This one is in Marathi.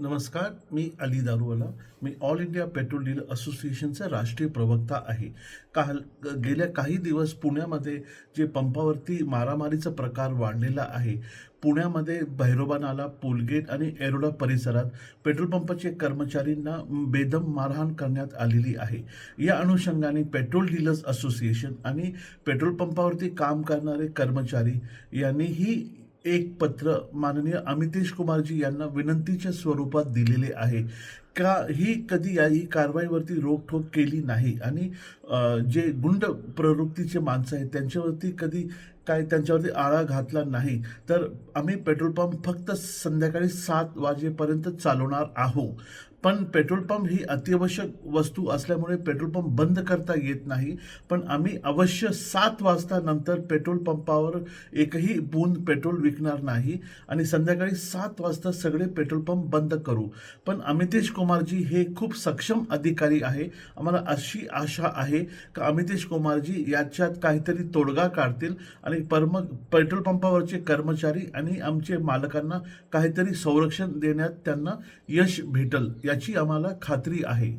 नमस्कार, मी अली दारूवाला. मी ऑल इंडिया पेट्रोल डीलर असोसिएशनचा राष्ट्रीय प्रवक्ता आहे. गेल्या काही दिवस पुण्यामध्ये जे पंपावरती मारामारीचा प्रकार वाढलेला आहे. पुण्यामध्ये भैरोबा नाला, पुलगेट आणि एरोडा परिसरात पेट्रोल पंपाचे कर्मचारींना बेदम मारहाण करण्यात आलेली आहे. या अनुषंगाने पेट्रोल डीलर्स असोसिएशन आणि पेट्रोल पंपावरती काम करणारे कर्मचारी यांनीही एक पत्र माननीय अमितेश कुमारजी यांना विनंतीच्या स्वरूपात दिलेले आहे का कधी ही कारवाईवरती रोकठोक केली नाही आणि जे गुंड प्रवृत्तीचे माणसं आहेत त्यांच्यावरती कधी त्यांच्यावरती आळा घातला नाही, तर आम्ही पेट्रोल पंप फक्त संध्याकाळी 7 वाजेपर्यंत चालवणार आहोत. पण पेट्रोल पंप ही अत्यावश्यक वस्तू असल्यामुळे पेट्रोल पंप बंद करता येत नाही. पण आम्ही अवश्य 7 वाजता नंतर पेट्रोल पंपावर एकही बूंद पेट्रोल विकणार नाही आणि संध्याकाळी 7 वाजता सगळे पेट्रोल पंप बंद करू. पण अमितेश कुमारजी हे खूप सक्षम अधिकारी आहे. आम्हाला अशी आशा आहे की अमितेश कुमारजी याच्यात काहीतरी तोडगा काढतील आणि पेट्रोल पंपावरचे कर्मचारी आणि आमचे मालकांना काहीतरी संरक्षण देण्यात त्यांना यश भेटल याची आम्हाला खात्री आहे.